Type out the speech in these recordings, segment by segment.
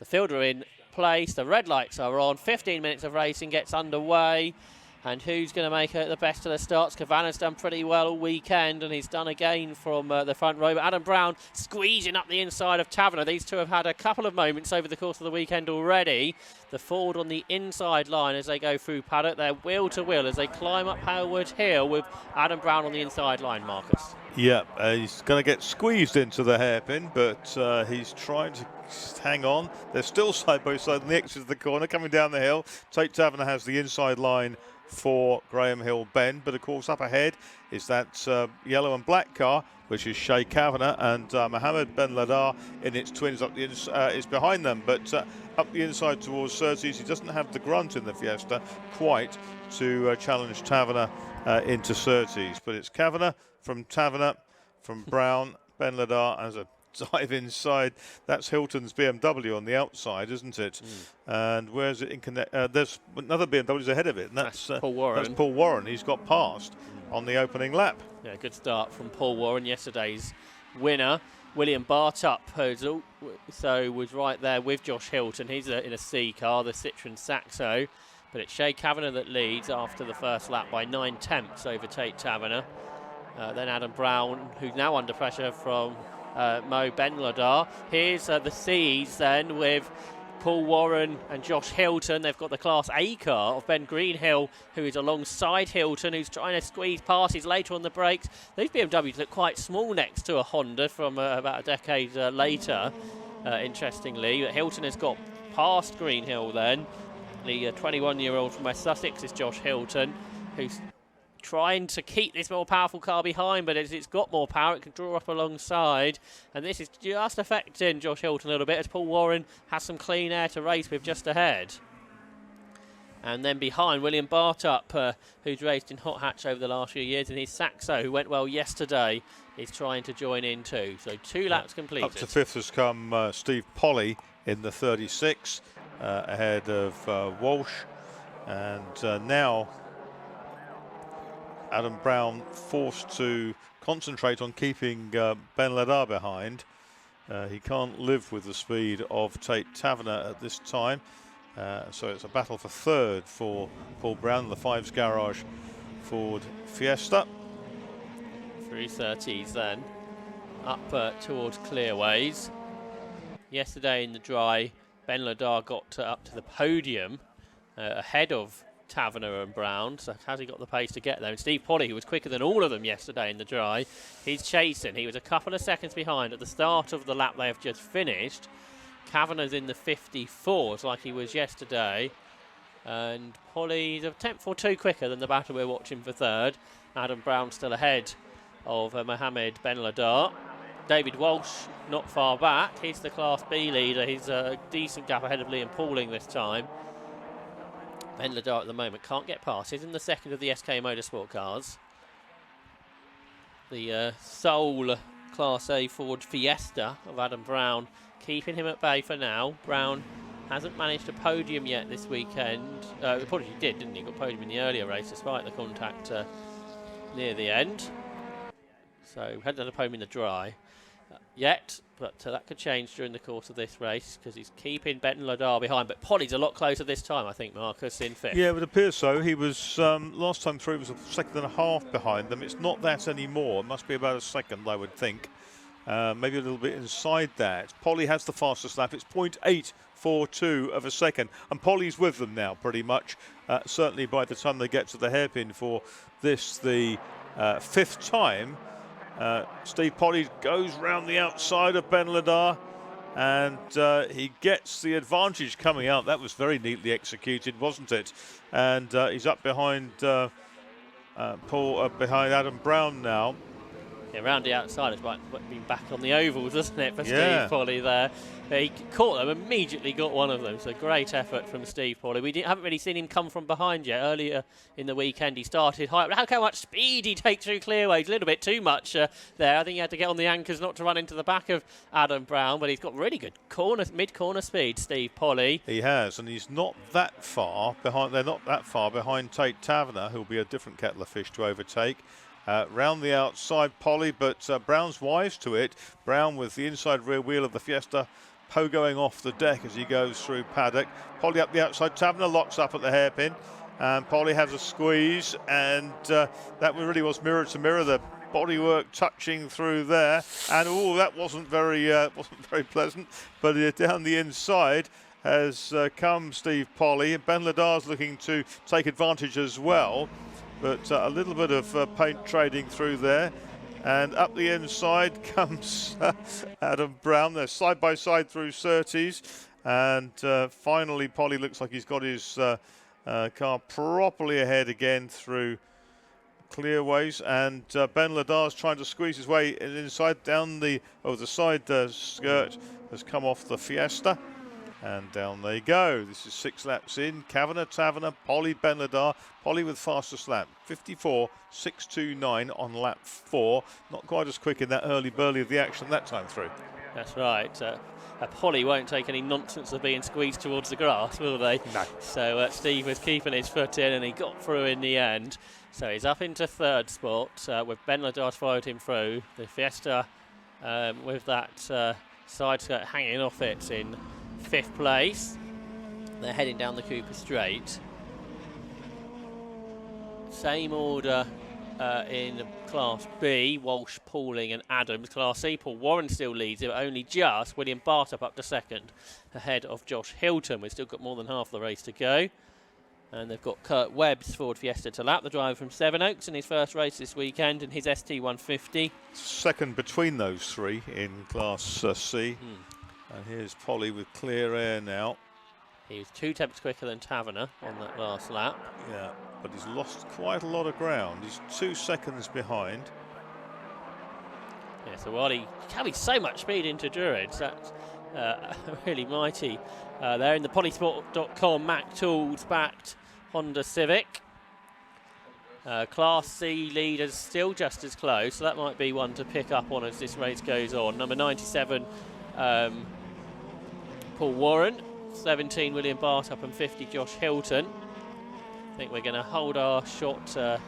The field are in place, the red lights are on, 15 minutes of racing gets underway. And who's going to make it the best of the starts? Kavanaugh's done pretty well all weekend, and he's done again from the front row. But Adam Brown squeezing up the inside of Taverner. These two have had a couple of moments over the course of the weekend already. The Ford on the inside line as they go through paddock. They're wheel to wheel as they climb up Halewood Hill with Adam Brown on the inside line, Marcus. Yeah, he's going to get squeezed into the hairpin, but he's trying to hang on. They're still side by side on the exit of the corner, coming down the hill. Tate Taverner has the inside line for Graham Hill Bend, but of course up ahead is that yellow and black car, which is Shea Kavanagh, and Mohammed Ben Ladar in its twins up the is behind them, but up the inside towards Surtees. He doesn't have the grunt in the Fiesta quite to challenge Taverner into Surtees, but it's Kavanagh from Taverner, from Brown, Ben Ladar as a dive inside. That's Hilton's BMW on the outside, isn't it? And where's it in connect? There's another BMW's ahead of it, and that's Paul Warren. That's Paul Warren. He's got past on the opening lap. Yeah, good start from Paul Warren, yesterday's winner. William Bartup, was right there with Josh Hilton. He's in a C car, the Citroen Saxo. But it's Shea Kavanagh that leads after the first lap by 9/10 over Tate Taverner. Then Adam Brown, who's now under pressure from Mo Ben Ladar. Here's the C's then with Paul Warren and Josh Hilton. They've got the Class A car of Ben Greenhill, who is alongside Hilton, who's trying to squeeze past. He's later on the brakes. These BMWs look quite small next to a Honda from about a decade later, interestingly. Hilton has got past Greenhill then. The 21-year-old from West Sussex is Josh Hilton, who's trying to keep this more powerful car behind, but as it's got more power, it can draw up alongside. And this is just affecting Josh Hilton a little bit as Paul Warren has some clean air to race with just ahead. And then behind, William Bartup, who's raced in hot hatch over the last few years in his Saxo, who went well yesterday, is trying to join in too. So 2 laps completed. Up to 5th has come Steve Polly in the 36, ahead of Walsh. And now Adam Brown forced to concentrate on keeping Ben Ladar behind. He can't live with the speed of Tate Taverner at this time. So it's a battle for third for Paul Brown, the Fives Garage Ford Fiesta. 330s then, up towards Clearways. Yesterday in the dry, Ben Ladar got up to the podium ahead of Taverner and Brown, so has he got the pace to get there? And Steve Polly, who was quicker than all of them yesterday in the dry, he's chasing. He was a couple of seconds behind at the start of the lap they have just finished. Kavanagh's in the 54s like he was yesterday, and Polly's a tenth or two quicker than the battle we're watching for third. Adam Brown still ahead of Mohammed Ben Ladar. David Walsh not far back. He's the Class B leader. He's a decent gap ahead of Liam Pauling this time. Ben Ladar at the moment can't get past. He's in the second of the SK Motorsport cars. The sole Class A Ford Fiesta of Adam Brown keeping him at bay for now. Brown hasn't managed a podium yet this weekend. Probably he did, didn't he? Got podium in the earlier race despite the contact near the end. So hadn't had a podium in the dry yet, but that could change during the course of this race because he's keeping Ben Ladar behind. But Polly's a lot closer this time, I think, Marcus, in fifth. Yeah, it would appear so. He was, last time through, was a second and a half behind them. It's not that anymore. It must be about a second, I would think. Maybe a little bit inside that. Polly has the fastest lap. It's 0.842 of a second. And Polly's with them now, pretty much. Certainly by the time they get to the hairpin for this, the fifth time. Steve Polly goes round the outside of Ben Ladar, and he gets the advantage coming out. That was very neatly executed, wasn't it? And he's up behind behind Adam Brown now. Yeah, round the outside. It's like being back on the ovals, isn't it, for Steve Polly there? He caught them, immediately got one of them. So great effort from Steve Polly. We haven't really seen him come from behind yet. Earlier in the weekend, he started high. Look how much speed he takes through Clearways. A little bit too much there. I think he had to get on the anchors not to run into the back of Adam Brown, but he's got really good mid-corner speed, Steve Polly. He has, and he's not that far behind. They're not that far behind Tate Taverner, who'll be a different kettle of fish to overtake. Round the outside, Polly, but Brown's wise to it. Brown with the inside rear wheel of the Fiesta. pogoing off the deck as he goes through paddock. Polly up the outside, Taverner locks up at the hairpin, and Polly has a squeeze, and that really was mirror to mirror, the bodywork touching through there, and that wasn't very pleasant. But down the inside has come Steve Polly. Ben Ladar's looking to take advantage as well, but a little bit of paint trading through there. And up the inside comes Adam Brown. They're side by side through Surtees. And finally, Polly looks like he's got his car properly ahead again through clearways. And Ben Ladar's trying to squeeze his way inside. Down the side skirt has come off the Fiesta. And down they go. This is 6 laps in. Taverner, Polly, Ben Ladar. Polly with fastest lap, 54.629 on lap 4. Not quite as quick in that early burly of the action that time through. That's right. Polly won't take any nonsense of being squeezed towards the grass, will they? No. So Steve was keeping his foot in, and he got through in the end. So he's up into third spot with Ben Ladar followed him through. The Fiesta with that side skirt hanging off it in 5th place. They're heading down the Cooper Straight. Same order in Class B, Walsh, Pauling and Adams. Class C, Paul Warren still leads it, but only just. William Bartup up to second, ahead of Josh Hilton. We've still got more than half the race to go. And they've got Kurt Webb's Ford Fiesta to lap, the driver from Sevenoaks in his first race this weekend, and his ST150. Second between those three in Class C. And here's Polly with clear air now. He was 2 tenths quicker than Taverner on that last lap. Yeah, but he's lost quite a lot of ground. He's 2 seconds behind. Yeah, so while he carries so much speed into Druids, that's really mighty. They're in the polysport.com Mac Tools backed Honda Civic. Class C leaders still just as close, so that might be one to pick up on as this race goes on. Number 97, Paul Warren, 17 William Bartup and 50 Josh Hilton. I think we're going to hold our shot to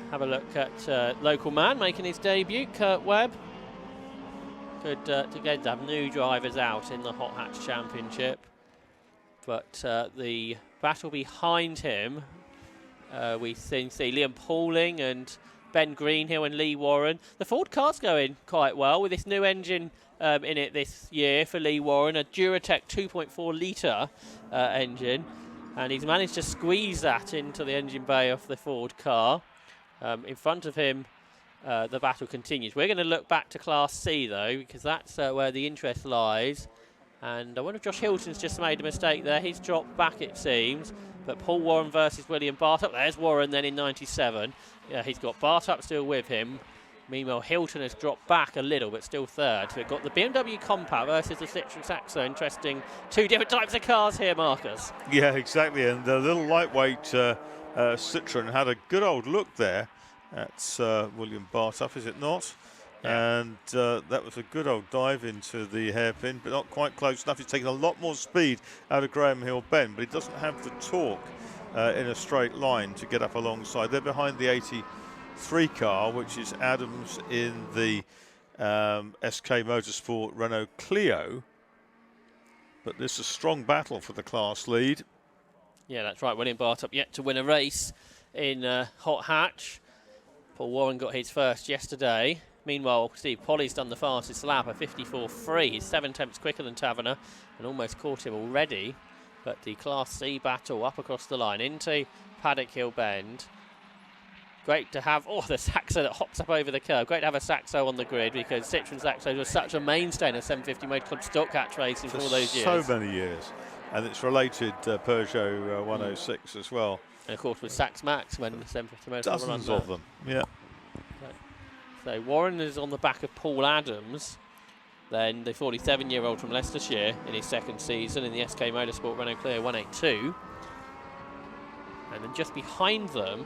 have a look at local man making his debut, Kurt Webb. Good to get to have new drivers out in the Hot Hatch Championship. But the battle behind him, we see Liam Pauling and Ben Greenhill and Lee Warren. The Ford car's going quite well with this new engine in it this year for Lee Warren, a Duratec 2.4 litre engine, and he's managed to squeeze that into the engine bay of the Ford car. In front of him, the battle continues. We're going to look back to Class C though, because that's where the interest lies. And I wonder if Josh Hilton's just made a mistake there. He's dropped back, it seems. But Paul Warren versus William Bartup. There's Warren then in 97. Yeah, he's got Bartup still with him. Meanwhile, Hilton has dropped back a little, but still third. So we've got the BMW Compact versus the Citroen Saxo. Interesting, 2 different types of cars here, Marcus. Yeah, exactly. And the little lightweight Citroen had a good old look there. That's William Bartup, is it not? Yeah. And that was a good old dive into the hairpin, but not quite close enough. He's taken a lot more speed out of Graham Hill Bend, but he doesn't have the torque in a straight line to get up alongside. They're behind the 83 car, which is Adams in the SK Motorsport Renault Clio. But this is a strong battle for the class lead. Yeah, that's right. William Bartup yet to win a race in Hot Hatch. Paul Warren got his first yesterday. Meanwhile, Steve Polly's done the fastest lap, a 54.3. He's 7 tenths quicker than Taverner and almost caught him already. But the Class C battle up across the line into Paddock Hill Bend. Great to have, the Saxo that hops up over the curve. Great to have a Saxo on the grid because Citroen Saxo was such a mainstay in a 750 Motor Club stock hatch racing for all those years. So many years. And it's related Peugeot 106 as well. And of course with Sax Max when the 750 Motor Club Dozens of them, yeah. So Warren is on the back of Paul Adams, then the 47-year-old from Leicestershire in his second season in the SK Motorsport Renault Clio 182. And then just behind them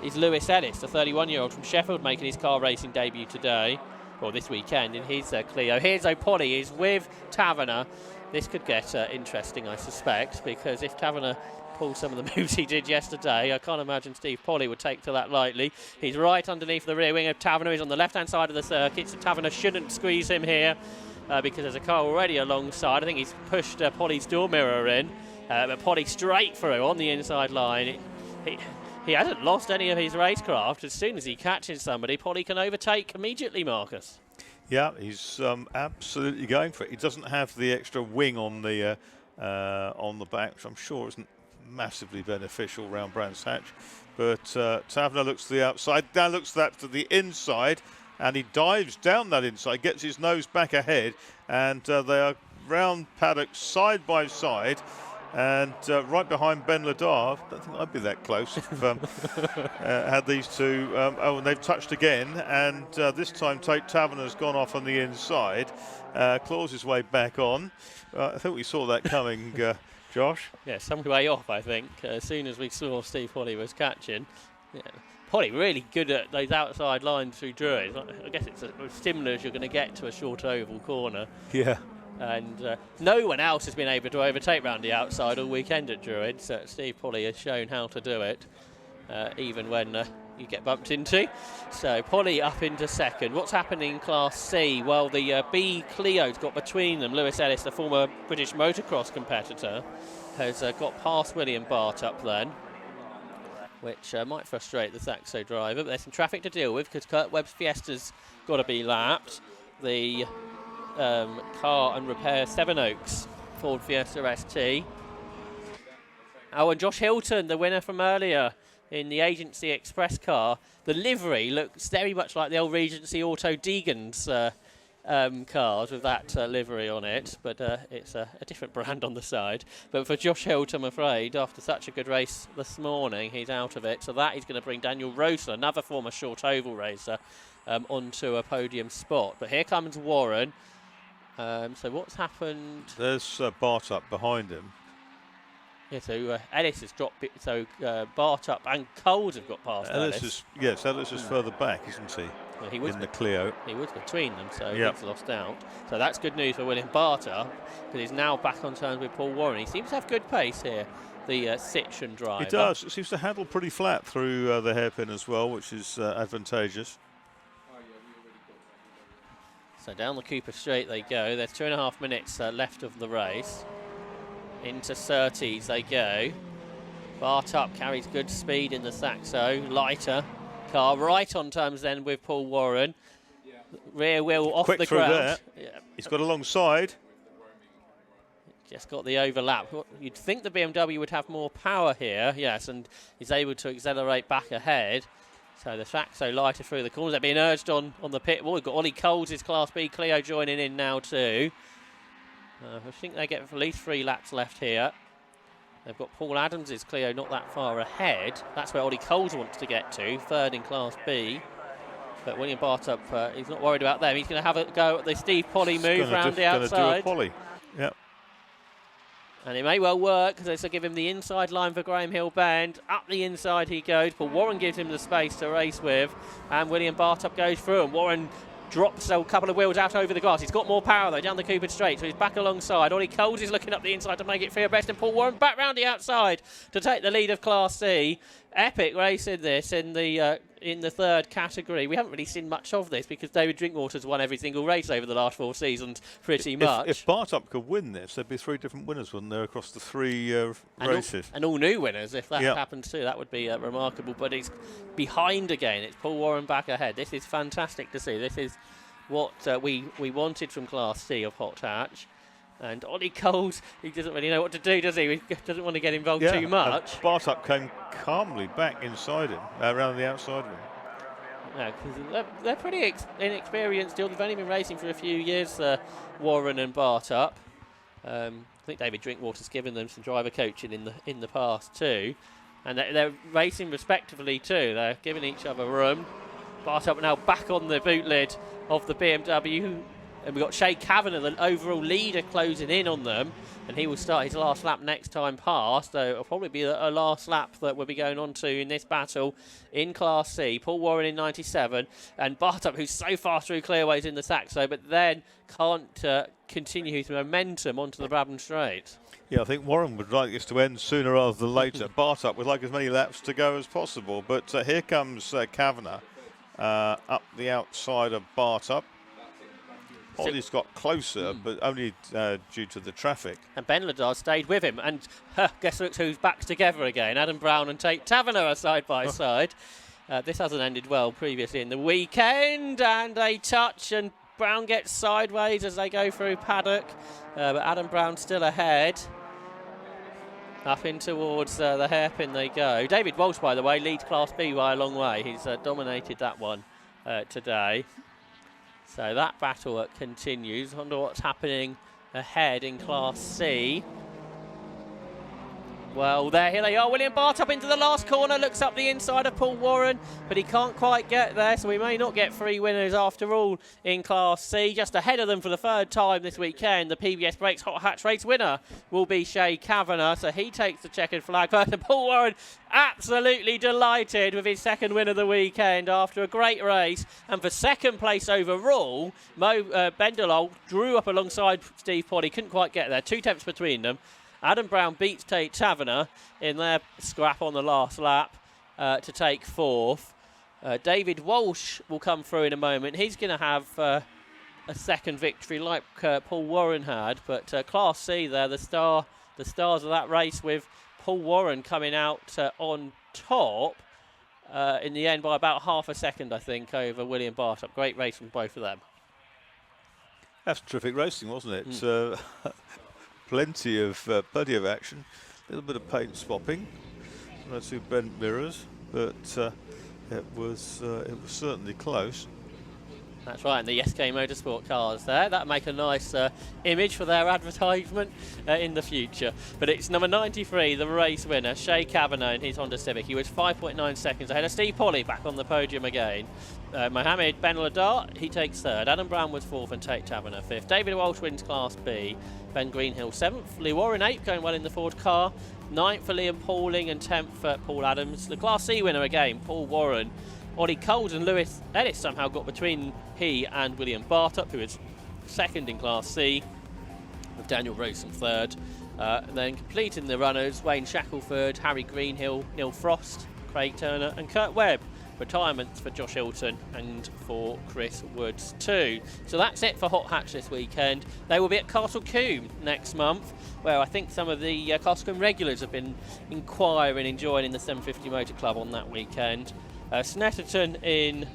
is Lewis Ellis, the 31-year-old from Sheffield, making his car racing debut today, or this weekend, in his Clio. Here's O'Polly, is with Taverner. This could get interesting, I suspect, because if Taverner pulls some of the moves he did yesterday, I can't imagine Steve Polly would take to that lightly. He's right underneath the rear wing of Taverner. He's on the left-hand side of the circuit, so Taverner shouldn't squeeze him here. because there's a car already alongside. I think he's pushed Polly's door mirror in, but Polly straight through on the inside line. He hasn't lost any of his racecraft. As soon as he catches somebody, Polly can overtake immediately, Marcus. Yeah, he's absolutely going for it. He doesn't have the extra wing on the back, which I'm sure isn't massively beneficial round Brands Hatch. But Taverner looks to the outside, now looks to the inside, and he dives down that inside, gets his nose back ahead, and they are round paddock side by side. And right behind Ben Ladar. I don't think I'd be that close if had these two. And they've touched again, and this time Tate Taverner's gone off on the inside, claws his way back on. I think we saw that coming, Josh. Yeah, some way off, I think, as soon as we saw Steve Polly was catching. Yeah. Polly really good at those outside lines through Druid. I guess it's as similar as you're going to get to a short oval corner. Yeah. And no one else has been able to overtake round the outside all weekend at Druid, so Steve Polly has shown how to do it, even when you get bumped into. So Polly up into second. What's happening in Class C? Well, the B Clio's got between them. Lewis Ellis, the former British motocross competitor, has got past William Bartup then, which might frustrate the Saxo driver, but there's some traffic to deal with because Kurt Webb's Fiesta's got to be lapped. The car and repair Sevenoaks Ford Fiesta ST. Oh, and Josh Hilton, the winner from earlier in the Agency Express car. The livery looks very much like the old Regency Auto Deegan's cars with that livery on it, but it's a different brand on the side. But for Josh Hilton, I'm afraid, after such a good race this morning, he's out of it. So that is going to bring Daniel Rosler, another former short oval racer, onto a podium spot. But here comes Warren. So what's happened? There's Bartup behind him. Yeah, so Ellis has dropped it. So Bartup and Coles have got past Ellis. Ellis is further back, isn't he? Well, he was in the Clio. He was between them, so yep. He's lost out. So that's good news for William Bartup, because he's now back on terms with Paul Warren. He seems to have good pace here, the Citroen driver. He does. It seems to handle pretty flat through the hairpin as well, which is advantageous. So down the Cooper Straight they go. There's 2.5 minutes left of the race. Into Surtees they go. Bartup carries good speed in the Saxo. Lighter car, right on terms then with Paul Warren. Rear wheel off Quick the through ground. there. Yeah. He's got alongside. Just got the overlap. You'd think the BMW would have more power here, yes, and he's able to accelerate back ahead. So the Saxo lighter through the corners. They're being urged on the pit wall. We've got Ollie Coles' Class B Clio joining in now too. I think they get at least 3 laps left here. They've got Paul Adams' Clio not that far ahead. That's where Ollie Coles wants to get to, third in Class B. But William Bartup, he's not worried about them. He's going to have a go at the Steve Polly move round the outside. Do a Polly. Yep. And it may well work, because they give him the inside line for Graham Hill Bend. Up the inside he goes. Paul Warren gives him the space to race with. And William Bartup goes through. And Warren drops a couple of wheels out over the grass. He's got more power, though, down the Cooper Straight. So he's back alongside. Ollie Coles is looking up the inside to make it fair best. And Paul Warren back round the outside to take the lead of Class C. Epic race in this in the third category. We haven't really seen much of this because David Drinkwater's won every single race over the last 4 seasons pretty much. If Bartup could win this, there'd be 3 different winners, wouldn't there, across the 3 races? And all new winners, if that happens too. That would be remarkable. But he's behind again. It's Paul Warren back ahead. This is fantastic to see. This is what we wanted from Class C of Hot Hatch. And Ollie Coles, he doesn't really know what to do, does he? He doesn't want to get involved too much. Bartup came calmly back inside him, around the outside of him. Yeah, because they're pretty inexperienced still. They've only been racing for a few years, Warren and Bartup. I think David Drinkwater's given them some driver coaching in the past too. And they're racing respectively too. They're giving each other room. Bartup now back on the boot lid of the BMW. And we've got Shay Kavanagh, the overall leader, closing in on them. And he will start his last lap next time past. So it'll probably be a last lap that we'll be going on to in this battle in Class C. Paul Warren in 97. And Bartup, who's so far through clearways in the Saxo, but then can't continue his momentum onto the Brabham Straight. Yeah, I think Warren would like this to end sooner rather than later. Bartup would like as many laps to go as possible. But here comes Kavanagh up the outside of Bartup. Ollie's got closer, but only due to the traffic. And Ben Ladard stayed with him. And guess who's back together again? Adam Brown and Tate Taverner are side by side. This hasn't ended well previously in the weekend. And a touch, and Brown gets sideways as they go through paddock. But Adam Brown still ahead. Up in towards the hairpin they go. David Walsh, by the way, leads Class B by a long way. He's dominated that one today. So that battle continues. Wonder what's happening ahead in Class C. Well, here they are. William Bart up into the last corner, looks up the inside of Paul Warren, but he can't quite get there, so we may not get 3 winners after all in Class C. Just ahead of them for the 3rd time this weekend, the PBS Brakes Hot Hatch Race winner will be Shay Kavanagh, so he takes the checkered flag. But Paul Warren absolutely delighted with his 2nd win of the weekend after a great race. And for 2nd place overall, Mo Bendelol drew up alongside Steve Poddy, couldn't quite get there, 2 tenths between them. Adam Brown beats Tate Taverner in their scrap on the last lap to take 4th. David Walsh will come through in a moment. He's going to have a 2nd victory like Paul Warren had. But Class C there, the stars of that race, with Paul Warren coming out on top in the end by about half a second, I think, over William Bartup. Great race from both of them. That's terrific racing, wasn't it? Plenty of action, a little bit of paint swapping, a few bent mirrors, but it was certainly close. That's right, and the SK Motorsport cars there, that make a nice image for their advertisement in the future. But it's number 93, the race winner, Shay Kavanagh in his Honda Civic. He was 5.9 seconds ahead of Steve Polly, back on the podium again. Mohammed Ben Ladar, he takes 3rd. Adam Brown was 4th and Tate Taverner 5th. David Walsh wins Class B. Ben Greenhill 7th. Lee Warren 8th, going well in the Ford car. 9th for Liam Pauling and 10th for Paul Adams. The Class C winner again, Paul Warren. Ollie Coles and Lewis Ellis somehow got between he and William Bartup, who is 2nd in Class C, with Daniel Rosen 3rd. Then completing the runners, Wayne Shackelford, Harry Greenhill, Neil Frost, Craig Turner and Kurt Webb. Retirements for Josh Hilton and for Chris Woods too. So that's it for Hot Hatch this weekend. They will be at Castle Combe next month, where I think some of the Castle Combe regulars have been inquiring and joining the 750 Motor Club on that weekend. Snetterton in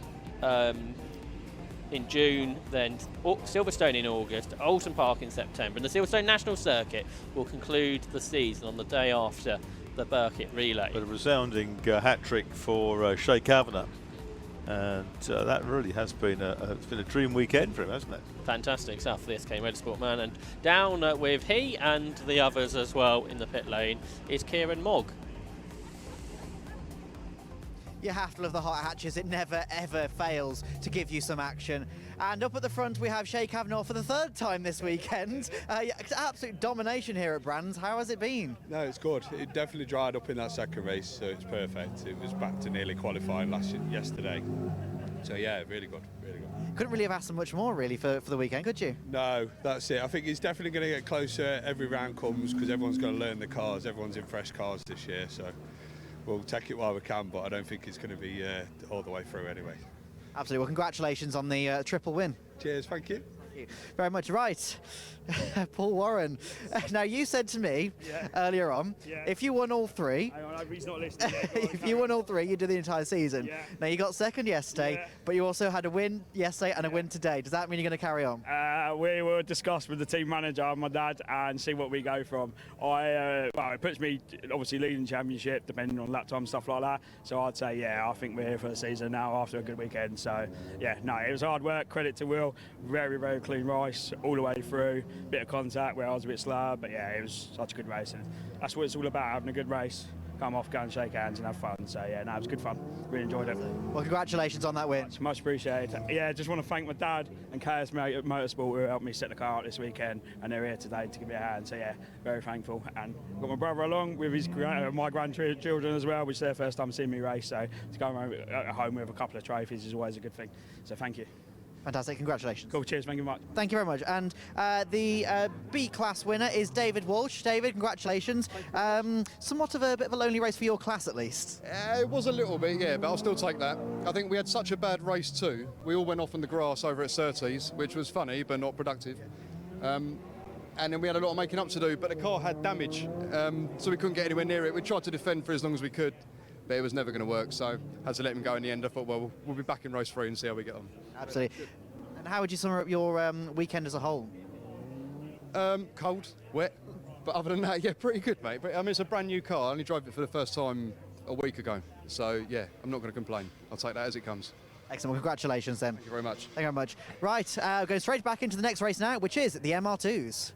June, then Silverstone in August, Alton Park in September, and the Silverstone National Circuit will conclude the season on the day after the Burkitt Relay. But a resounding hat-trick for Shay Kavanagh, and that really has been it's been a dream weekend for him, hasn't it? Fantastic stuff for the SK Motorsport man. And down with he and the others as well in the pit lane is Kieran Mogg. You have to love the hot hatches. It never ever fails to give you some action. And up at the front we have Shay Kavanagh for the 3rd time this weekend. Absolute domination here at Brands. How has it been? No, it's good. It definitely dried up in that 2nd race, so it's perfect. It was back to nearly qualifying yesterday. So yeah, really good, really good. Couldn't really have asked for much more really for the weekend, could you? No, that's it. I think it's definitely going to get closer every round comes, because everyone's going to learn the cars. Everyone's in fresh cars this year, so we'll take it while we can, but I don't think it's going to be all the way through anyway. Absolutely. Well, congratulations on the triple win. Cheers, thank you. Very much. Right. Paul Warren. Now, you said to me earlier on, if you won all 3, hang on, he's not listening yet. if you won all 3, you do the entire season. Yeah. Now, you got 2nd yesterday, but you also had a win yesterday and a win today. Does that mean you're going to carry on? We will discuss with the team manager and my dad and see what we go from. Well, it puts me obviously leading championship, depending on lap time, stuff like that. So I'd say, I think we're here for the season now after a good weekend. So, it was hard work. Credit to Will. Very, very clean race all the way through. Bit of contact where I was a bit slow, but it was such a good race, and that's what it's all about, having a good race, come off, go and shake hands and have fun. So it was good fun, really enjoyed it. Well, congratulations on that win. Much appreciated. Just want to thank my dad and KS Motorsport who helped me set the car out this weekend, and they're here today to give me a hand. So very thankful. And got my brother along with his my grandchildren as well, which is their first time seeing me race, so to go home with a couple of trophies is always a good thing. So thank you. Fantastic, congratulations. Cool, cheers, thank you very much. Thank you very much. And the B-class winner is David Walsh. David, congratulations. Somewhat of a bit of a lonely race for your class, at least. It was a little bit, yeah, but I'll still take that. I think we had such a bad race too. We all went off in the grass over at Surtees, which was funny but not productive. And then we had a lot of making up to do, but the car had damage, so we couldn't get anywhere near it. We tried to defend for as long as we could, but it was never going to work, so had to let him go in the end. I thought, well, we'll be back in race 3 and see how we get on. Absolutely. And how would you sum up your weekend as a whole? Cold, wet, but other than that, yeah, pretty good, mate. But, I mean, it's a brand new car. I only drove it for the first time a week ago, so yeah, I'm not going to complain. I'll take that as it comes. Excellent. Well, congratulations then. Thank you very much. Thank you very much. Right, going straight back into the next race now, which is the MR2s.